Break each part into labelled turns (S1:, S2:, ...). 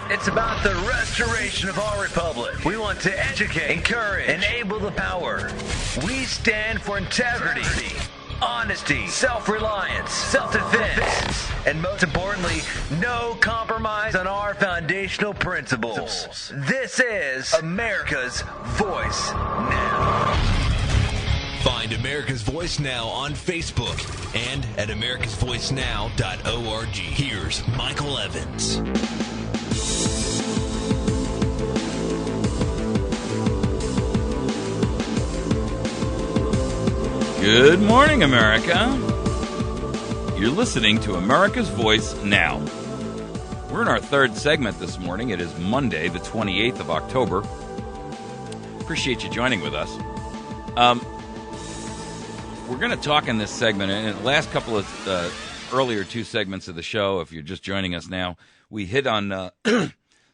S1: It's about the restoration of our republic. We want to educate, encourage, enable the power. We stand for integrity, honesty, self-reliance, self-defense, and most importantly, no compromise on our foundational principles. This is America's Voice Now.
S2: Find America's Voice Now on Facebook and at americasvoicenow.org. Here's Michael Evans.
S3: Good morning, America. You're listening to America's Voice Now. We're in our third segment this morning. It is Monday, the 28th of October. Appreciate you joining with us. We're going to talk in this segment, and in the last couple of earlier two segments of the show, if you're just joining us now, we hit on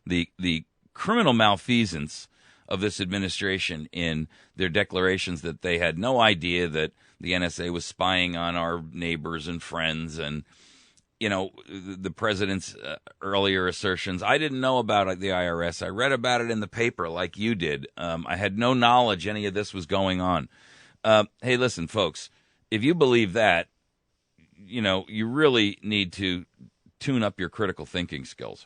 S3: the criminal malfeasance of this administration in their declarations that they had no idea that the NSA was spying on our neighbors and friends, and the president's earlier assertions. I didn't know about the IRS. I read about it in the paper like you did. I had no knowledge any of this was going on. Hey, listen, folks, if you believe that, you really need to tune up your critical thinking skills.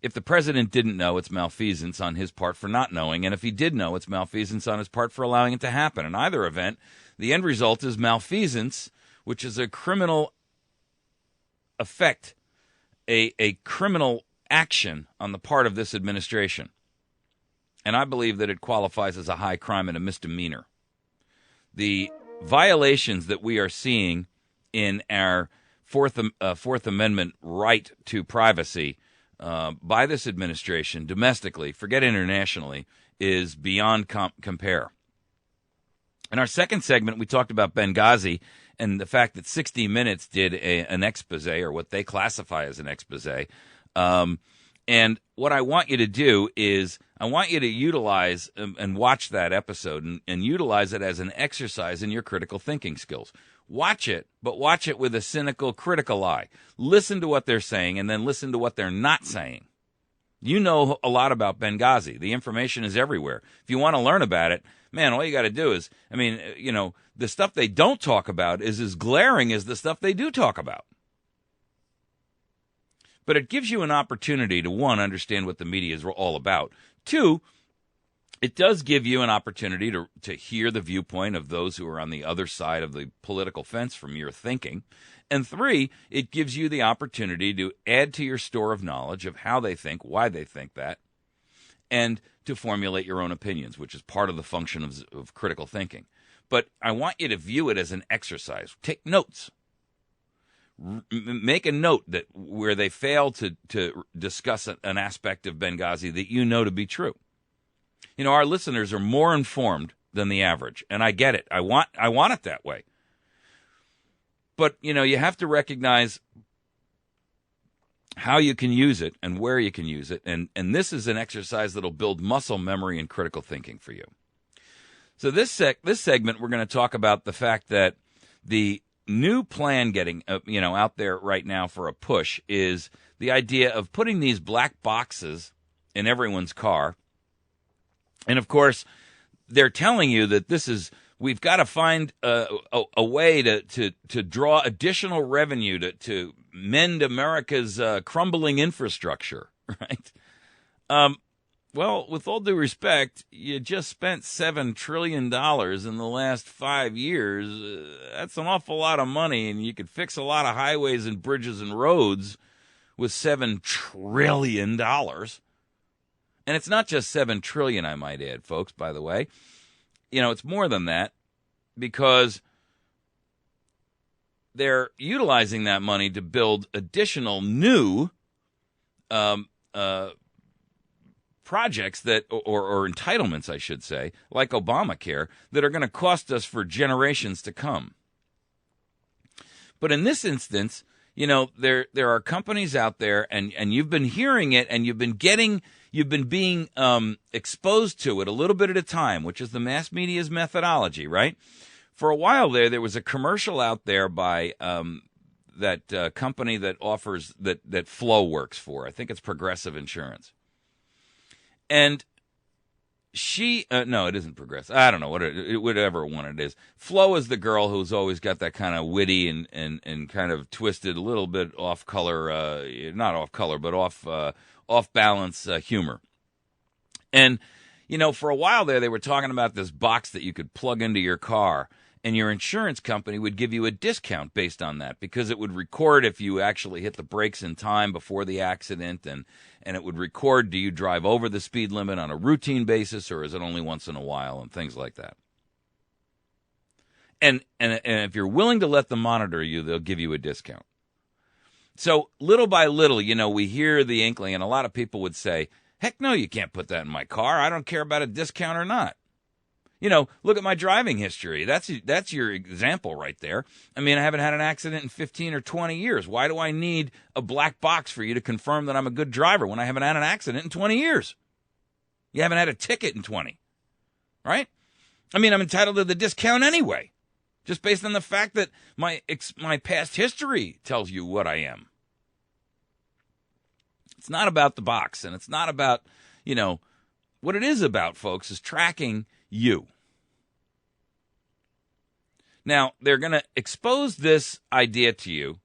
S3: If the president didn't know, it's malfeasance on his part for not knowing. And if he did know, it's malfeasance on his part for allowing it to happen. In either event, the end result is malfeasance, which is a criminal effect, a criminal action on the part of this administration. And I believe that it qualifies as a high crime and a misdemeanor. The violations that we are seeing in our Fourth Amendment right to privacy by this administration domestically, forget internationally, is beyond compare. In our second segment, we talked about Benghazi and the fact that 60 Minutes did an expose, or what they classify as an expose. And what I want you to do is I want you to utilize and watch that episode and utilize it as an exercise in your critical thinking skills. Watch it, but watch it with a cynical, critical eye. Listen to what they're saying and then listen to what they're not saying. You know a lot about Benghazi. The information is everywhere. If you want to learn about it, man, all you got to do is, the stuff they don't talk about is as glaring as the stuff they do talk about. But it gives you an opportunity to, one, understand what the media is all about. Two, it does give you an opportunity to hear the viewpoint of those who are on the other side of the political fence from your thinking. And three, it gives you the opportunity to add to your store of knowledge of how they think, why they think that, and to formulate your own opinions, which is part of the function of critical thinking. But I want you to view it as an exercise. Take notes. Make a note that where they fail to discuss an aspect of Benghazi that you know to be true. Our listeners are more informed than the average, and I get it. I want it that way. But, you have to recognize how you can use it and where you can use it, and this is an exercise that'll build muscle memory and critical thinking for you. So this segment, we're going to talk about the fact that the new plan getting out there right now for a push is the idea of putting these black boxes in everyone's car. And of course, they're telling you that we've got to find a way to draw additional revenue to mend America's crumbling infrastructure, right? Well, with all due respect, you just spent $7 trillion in the last 5 years. That's an awful lot of money, and you could fix a lot of highways and bridges and roads with $7 trillion. And it's not just $7 trillion, I might add, folks, by the way. It's more than that, because they're utilizing that money to build additional new projects that, or entitlements, I should say, like Obamacare, that are going to cost us for generations to come. But in this instance, there are companies out there, and you've been hearing it, and you've been being exposed to it a little bit at a time, which is the mass media's methodology, right? For a while there was a commercial out there by company that offers that Flo works for. I think it's Progressive Insurance. And she, no, it isn't Progressive. I don't know whatever one it is. Flo is the girl who's always got that kind of witty and kind of twisted, a little bit off color, not off color, but off balance humor. And, for a while there, they were talking about this box that you could plug into your car, and your insurance company would give you a discount based on that, because it would record if you actually hit the brakes in time before the accident, and it would record, do you drive over the speed limit on a routine basis, or is it only once in a while, and things like that. And if you're willing to let them monitor you, they'll give you a discount. So little by little, we hear the inkling, and a lot of people would say, heck no, you can't put that in my car. I don't care about a discount or not. Look at my driving history. That's your example right there. I mean, I haven't had an accident in 15 or 20 years. Why do I need a black box for you to confirm that I'm a good driver when I haven't had an accident in 20 years? You haven't had a ticket in 20, right? I mean, I'm entitled to the discount anyway, just based on the fact that my past history tells you what I am. It's not about the box, and it's not about, what it is about, folks, is tracking you. Now, they're going to expose this idea to you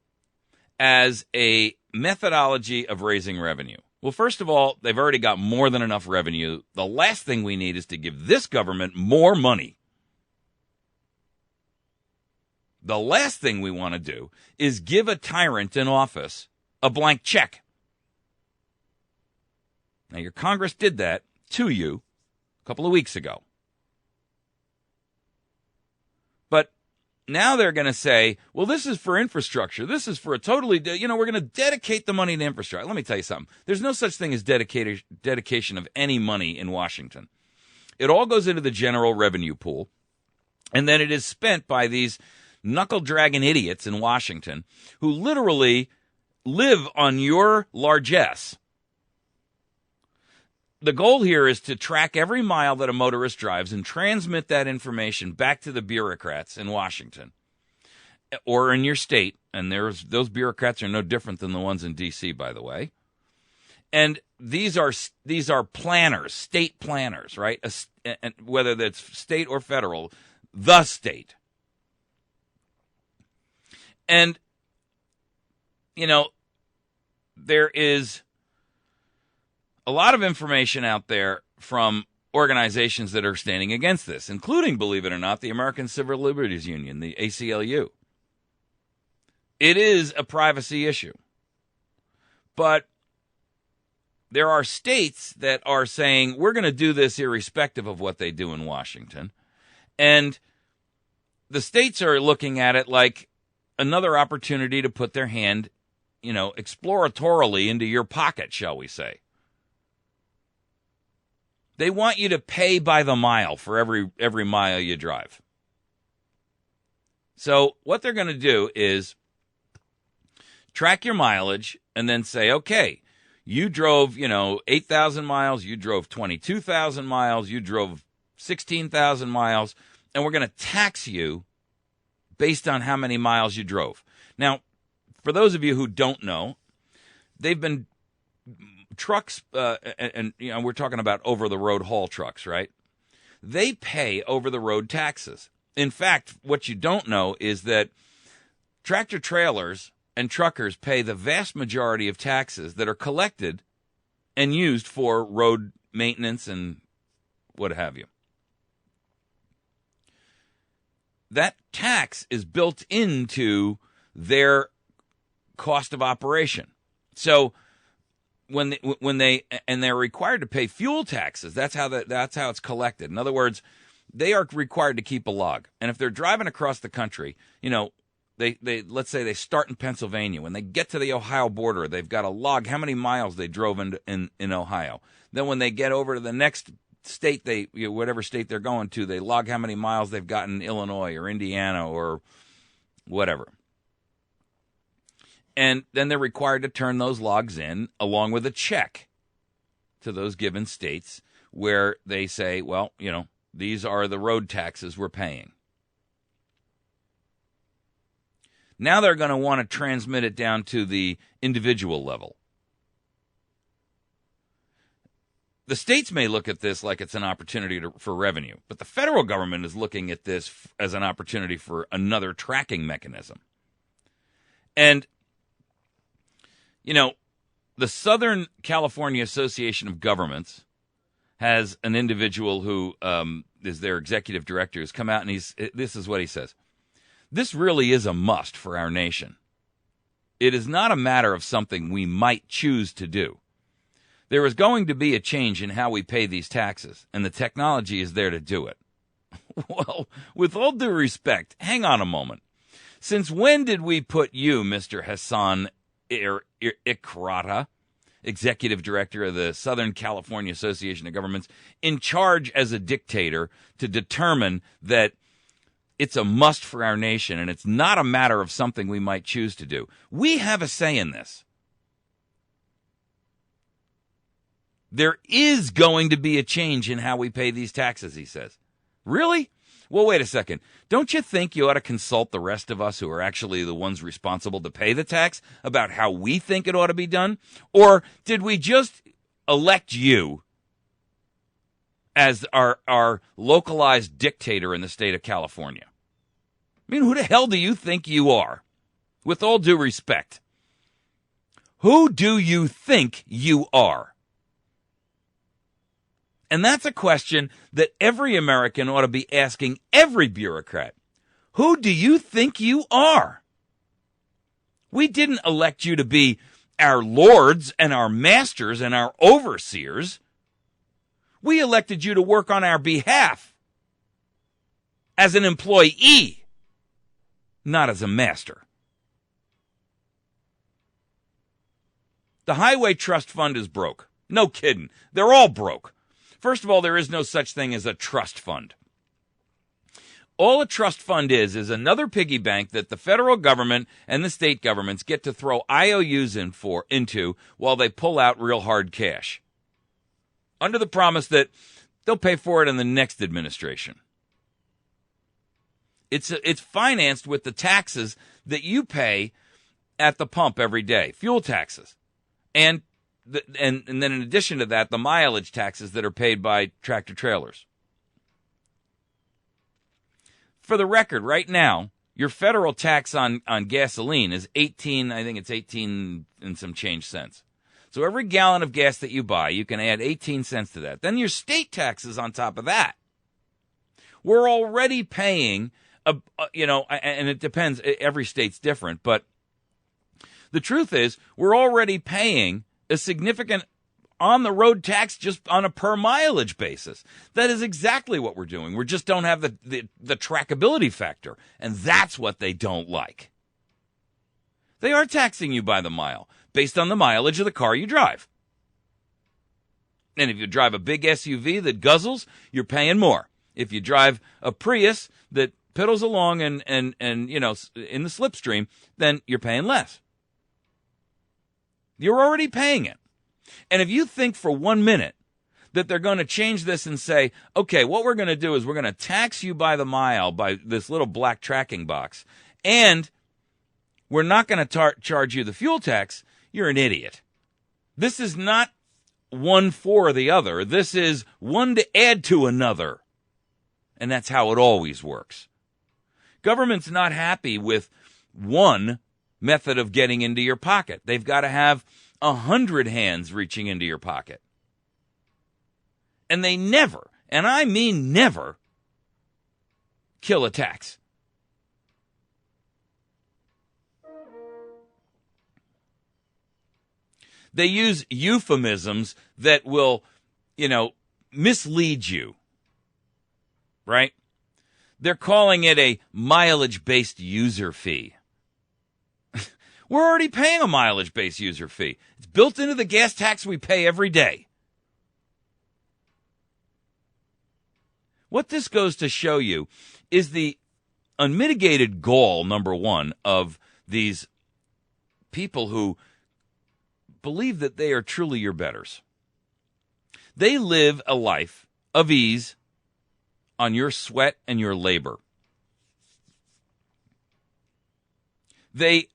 S3: as a methodology of raising revenue. Well, first of all, they've already got more than enough revenue. The last thing we need is to give this government more money. The last thing we want to do is give a tyrant in office a blank check. Now, your Congress did that to you a couple of weeks ago. But now they're going to say, well, this is for infrastructure. This is for a totally, we're going to dedicate the money to infrastructure. Let me tell you something. There's no such thing as dedication of any money in Washington. It all goes into the general revenue pool, and then it is spent by these knuckle-dragging idiots in Washington who literally live on your largesse. The goal here is to track every mile that a motorist drives and transmit that information back to the bureaucrats in Washington or in your state. And those bureaucrats are no different than the ones in D.C., by the way. And these are planners, state planners, right? And whether that's state or federal, the state. And, there is a lot of information out there from organizations that are standing against this, including, believe it or not, the American Civil Liberties Union, the ACLU. It is a privacy issue. But there are states that are saying, we're going to do this irrespective of what they do in Washington. And the states are looking at it like another opportunity to put their hand, exploratorily into your pocket, shall we say. They want you to pay by the mile for every mile you drive. So what they're going to do is track your mileage and then say, okay, you drove, 8,000 miles, you drove 22,000 miles, you drove 16,000 miles, and we're going to tax you based on how many miles you drove. Now, for those of you who don't know, they've been trucks, and we're talking about over-the-road haul trucks, right? They pay over-the-road taxes. In fact, what you don't know is that tractor trailers and truckers pay the vast majority of taxes that are collected and used for road maintenance and what have you. That tax is built into their cost of operation. So they're required to pay fuel taxes. That's how it's collected. In other words, they are required to keep a log. And if they're driving across the country, they let's say they start in Pennsylvania. When they get to the Ohio border, they've got to log how many miles they drove in Ohio. Then when they get over to the next state, whatever state they're going to, they log how many miles they've got in Illinois or Indiana or whatever. And then they're required to turn those logs in along with a check to those given states where they say, well, these are the road taxes we're paying. Now they're going to want to transmit it down to the individual level. The states may look at this like it's an opportunity for revenue, but the federal government is looking at this as an opportunity for another tracking mechanism. And, you know, the Southern California Association of Governments has an individual who is their executive director who's come out, and this is what he says. This really is a must for our nation. It is not a matter of something we might choose to do. There is going to be a change in how we pay these taxes, and the technology is there to do it. Well, with all due respect, hang on a moment. Since when did we put you, Mr. Hassan Ikrata, executive director of the Southern California Association of Governments, in charge as a dictator to determine that it's a must for our nation and it's not a matter of something we might choose to do? We have a say in this. There is going to be a change in how we pay these taxes, he says. Really? Well, wait a second. Don't you think you ought to consult the rest of us who are actually the ones responsible to pay the tax about how we think it ought to be done? Or did we just elect you as our localized dictator in the state of California? I mean, who the hell do you think you are? With all due respect. Who do you think you are? And that's a question that every American ought to be asking every bureaucrat. Who do you think you are? We didn't elect you to be our lords and our masters and our overseers. We elected you to work on our behalf as an employee, not as a master. The Highway Trust Fund is broke. No kidding. They're all broke. First of all, there is no such thing as a trust fund. All a trust fund is another piggy bank that the federal government and the state governments get to throw IOUs into while they pull out real hard cash, under the promise that they'll pay for it in the next administration. It's financed with the taxes that you pay at the pump every day, fuel taxes, and then in addition to that, the mileage taxes that are paid by tractor trailers. For the record, right now, your federal tax on gasoline is 18 and some change cents. So every gallon of gas that you buy, you can add 18 cents to that. Then your state taxes on top of that. We're already paying, and it depends, every state's different, but the truth is we're already paying a significant on-the-road tax just on a per-mileage basis. That is exactly what we're doing. We just don't have the trackability factor, and that's what they don't like. They are taxing you by the mile, based on the mileage of the car you drive. And if you drive a big SUV that guzzles, you're paying more. If you drive a Prius that piddles along and in the slipstream, then you're paying less. You're already paying it. And if you think for 1 minute that they're going to change this and say, okay, what we're going to do is we're going to tax you by the mile by this little black tracking box, and we're not going to charge you the fuel tax, you're an idiot. This is not one for the other. This is one to add to another. And that's how it always works. Government's not happy with one method of getting into your pocket. They've got to have 100 hands reaching into your pocket. And they never, and I mean never, kill a tax. They use euphemisms that will, mislead you. Right? They're calling it a mileage-based user fee. We're already paying a mileage-based user fee. It's built into the gas tax we pay every day. What this goes to show you is the unmitigated gall, number one, of these people who believe that they are truly your betters. They live a life of ease on your sweat and your labor. They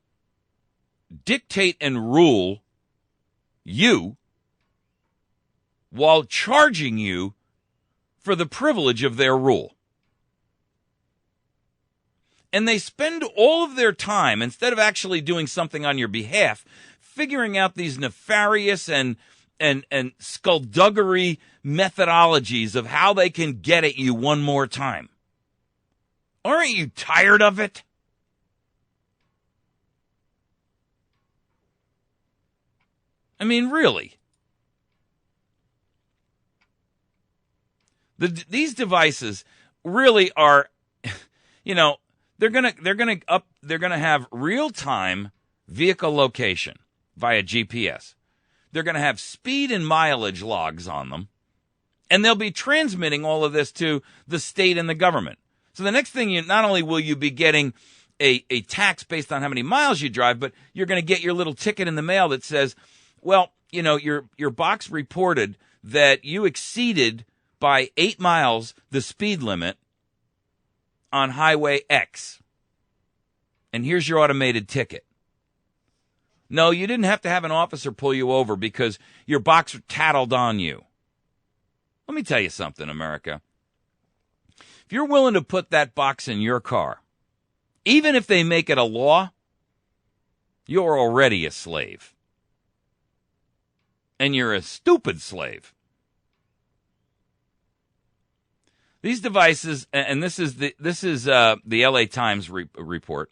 S3: dictate and rule you while charging you for the privilege of their rule. And they spend all of their time, instead of actually doing something on your behalf, figuring out these nefarious and skullduggery methodologies of how they can get at you one more time. Aren't you tired of it? I mean, really. These devices really are, they're gonna have real-time vehicle location via GPS. They're gonna have speed and mileage logs on them, and they'll be transmitting all of this to the state and the government. So the next thing, not only will you be getting a tax based on how many miles you drive, but you're going to get your little ticket in the mail that says, well, your box reported that you exceeded by 8 miles the speed limit on Highway X. And here's your automated ticket. No, you didn't have to have an officer pull you over because your box tattled on you. Let me tell you something, America. If you're willing to put that box in your car, even if they make it a law, you're already a slave. And you're a stupid slave. These devices, and this is the LA Times report.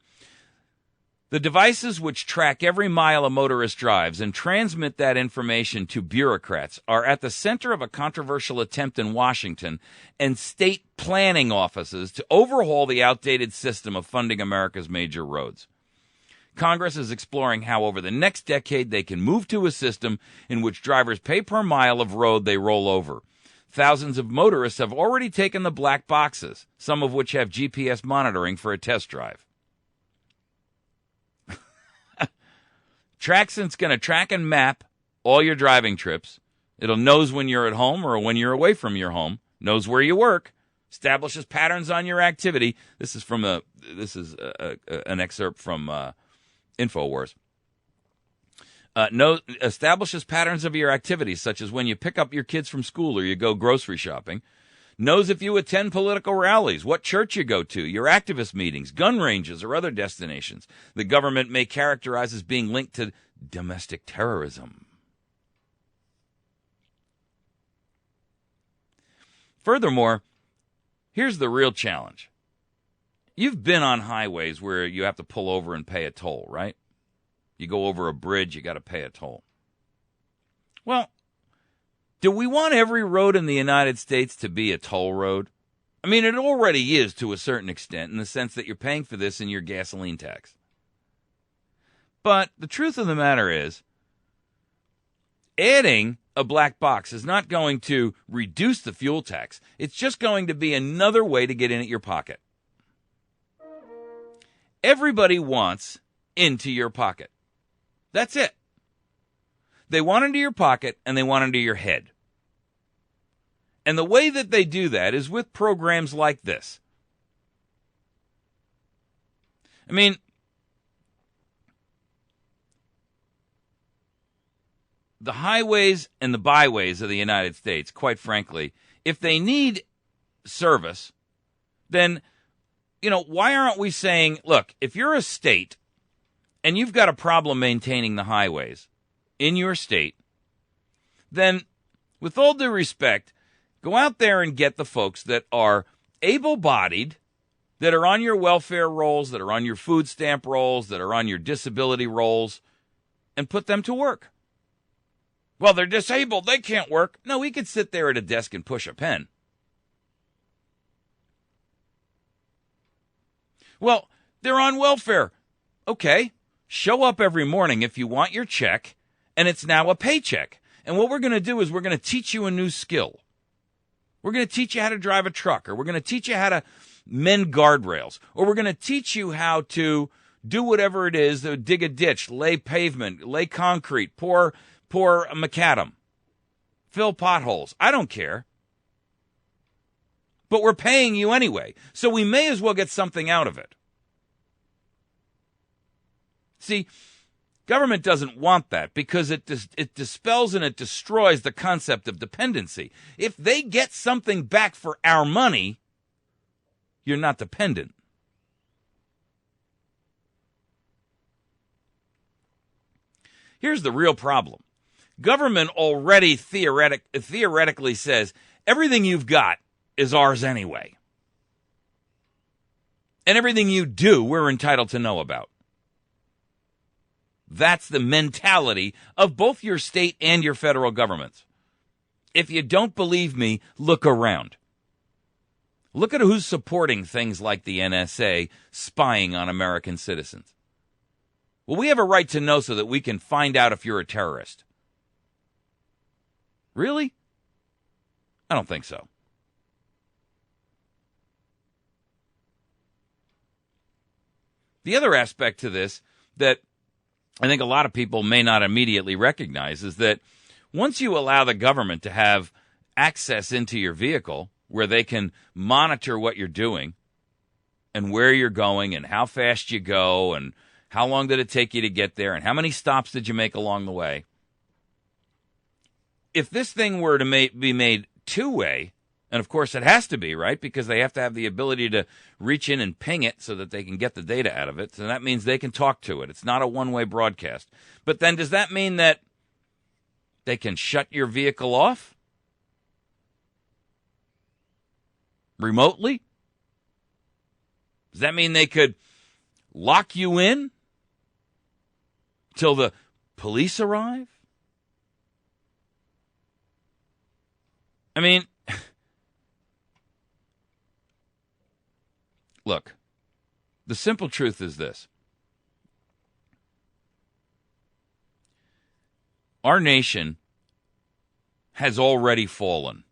S3: The devices which track every mile a motorist drives and transmit that information to bureaucrats are at the center of a controversial attempt in Washington and state planning offices to overhaul the outdated system of funding America's major roads. Congress is exploring how over the next decade they can move to a system in which drivers pay per mile of road they roll over. Thousands of motorists have already taken the black boxes, some of which have GPS monitoring, for a test drive. Traxon's going to track and map all your driving trips. It'll knows when you're at home or when you're away from your home, knows where you work, establishes patterns on your activity. This is an excerpt from InfoWars. Establishes patterns of your activities, such as when you pick up your kids from school or you go grocery shopping. Knows if you attend political rallies, what church you go to, your activist meetings, gun ranges, or other destinations the government may characterize as being linked to domestic terrorism. Furthermore, here's the real challenge. You've been on highways where you have to pull over and pay a toll, right? You go over a bridge, you got to pay a toll. Well, do we want every road in the United States to be a toll road? I mean, it already is to a certain extent in the sense that you're paying for this in your gasoline tax. But the truth of the matter is, adding a black box is not going to reduce the fuel tax. It's just going to be another way to get in at your pocket. Everybody wants into your pocket. That's it. They want into your pocket and they want into your head. And the way that they do that is with programs like this. I mean, the highways and the byways of the United States, quite frankly, if they need service, then, why aren't we saying, look, if you're a state and you've got a problem maintaining the highways in your state, then, with all due respect, go out there and get the folks that are able-bodied, that are on your welfare rolls, that are on your food stamp rolls, that are on your disability rolls, and put them to work. Well, they're disabled. They can't work. No, we could sit there at a desk and push a pen. Well, they're on welfare. Okay, show up every morning if you want your check, and it's now a paycheck. And what we're going to do is we're going to teach you a new skill. We're going to teach you how to drive a truck, or we're going to teach you how to mend guardrails, or we're going to teach you how to do whatever it is, dig a ditch, lay pavement, lay concrete, pour macadam, fill potholes. I don't care. But we're paying you anyway, so we may as well get something out of it. See, government doesn't want that because it dispels and it destroys the concept of dependency. If they get something back for our money, you're not dependent. Here's the real problem. Government already theoretically says everything you've got is ours anyway. And everything you do, we're entitled to know about. That's the mentality of both your state and your federal governments. If you don't believe me, look around. Look at who's supporting things like the NSA spying on American citizens. Well, we have a right to know so that we can find out if you're a terrorist. Really? I don't think so. The other aspect to this that I think a lot of people may not immediately recognize is that once you allow the government to have access into your vehicle where they can monitor what you're doing and where you're going and how fast you go and how long did it take you to get there and how many stops did you make along the way, if this thing were to be made two-way, and of course it has to be, right, because they have to have the ability to reach in and ping it so that they can get the data out of it, so that means they can talk to it. It's not a one-way broadcast. But then does that mean that they can shut your vehicle off remotely? Does that mean they could lock you in till the police arrive? I mean, look, the simple truth is this. Our nation has already fallen.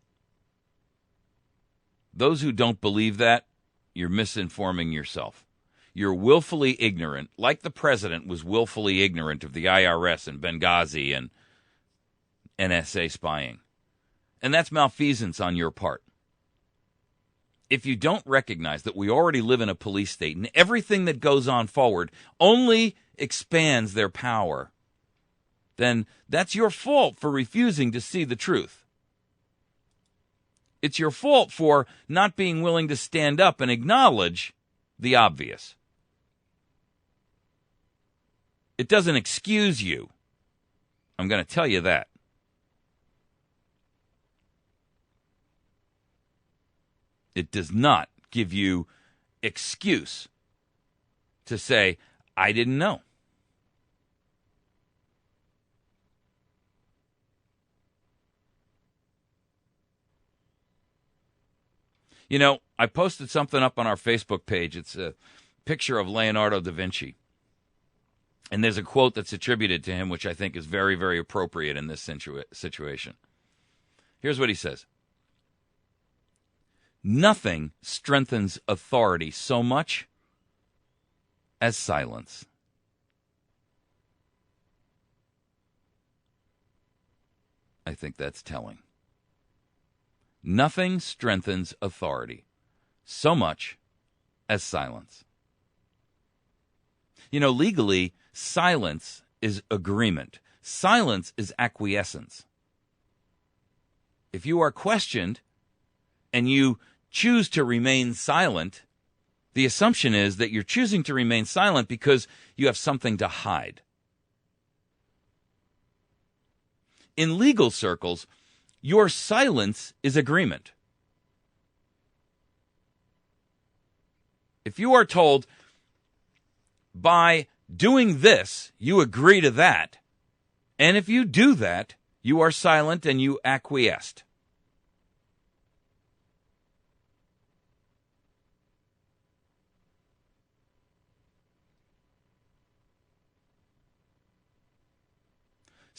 S3: Those who don't believe that, you're misinforming yourself. You're willfully ignorant, like the president was willfully ignorant of the IRS and Benghazi and NSA spying. And that's malfeasance on your part. If you don't recognize that we already live in a police state and everything that goes on forward only expands their power, then that's your fault for refusing to see the truth. It's your fault for not being willing to stand up and acknowledge the obvious. It doesn't excuse you. I'm going to tell you that. It does not give you excuse to say, I didn't know. You know, I posted something up on our Facebook page. It's a picture of Leonardo da Vinci. And there's a quote that's attributed to him, which I think is very, very appropriate in this situation. Here's what he says. Nothing strengthens authority so much as silence. I think that's telling. Nothing strengthens authority so much as silence. You know, legally, silence is agreement. Silence is acquiescence. If you are questioned and you choose to remain silent, the assumption is that you're choosing to remain silent because you have something to hide. In legal circles, your silence is agreement. If you are told, by doing this, you agree to that, and if you do that, you are silent and you acquiesced.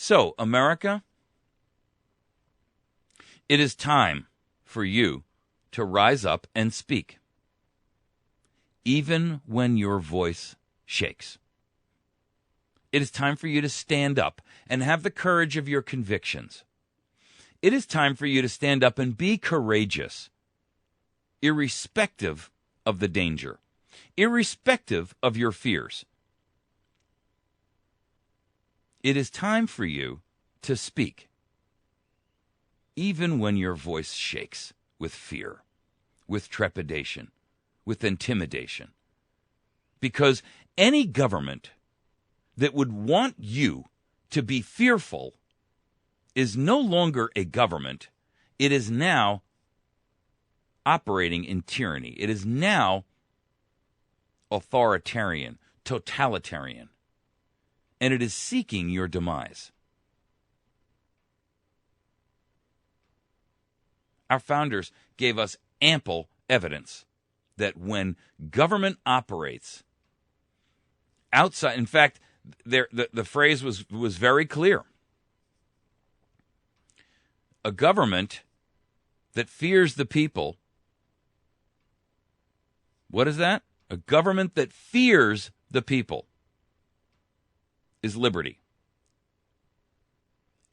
S3: So, America, it is time for you to rise up and speak, even when your voice shakes. It is time for you to stand up and have the courage of your convictions. It is time for you to stand up and be courageous, irrespective of the danger, irrespective of your fears. It is time for you to speak, even when your voice shakes with fear, with trepidation, with intimidation. Because any government that would want you to be fearful is no longer a government. It is now operating in tyranny. It is now authoritarian, totalitarian, and it is seeking your demise. Our founders gave us ample evidence that when government operates outside, in fact, the phrase was very clear. A government that fears the people. What is that? A government that fears the people is liberty.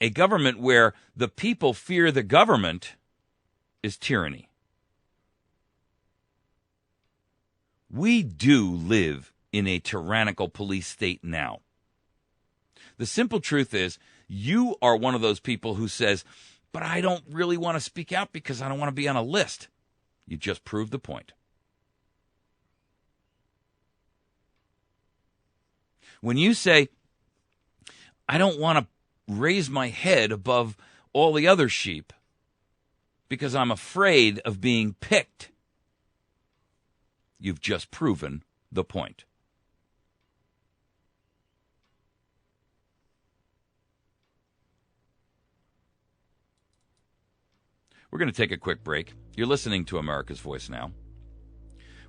S3: A government where the people fear the government is tyranny. We do live in a tyrannical police state now. The simple truth is, you are one of those people who says, but I don't really want to speak out because I don't want to be on a list. You just proved the point. When you say, I don't want to raise my head above all the other sheep because I'm afraid of being picked, you've just proven the point. We're going to take a quick break. You're listening to America's Voice Now.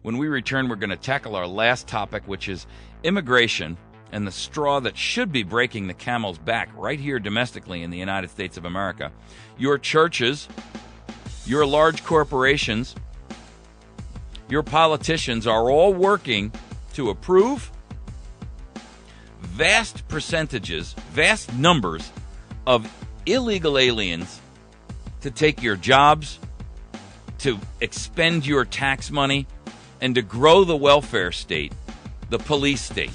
S3: When we return, we're going to tackle our last topic, which is immigration and the straw that should be breaking the camel's back right here domestically in the United States of America. Your churches, your large corporations, your politicians are all working to approve vast percentages, vast numbers of illegal aliens to take your jobs, to expend your tax money, and to grow the welfare state, the police state.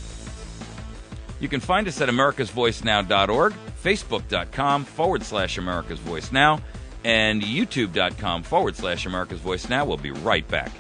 S3: You can find us at americasvoicenow.org, facebook.com/America's Voice Now, and youtube.com/America's Voice Now. We'll be right back.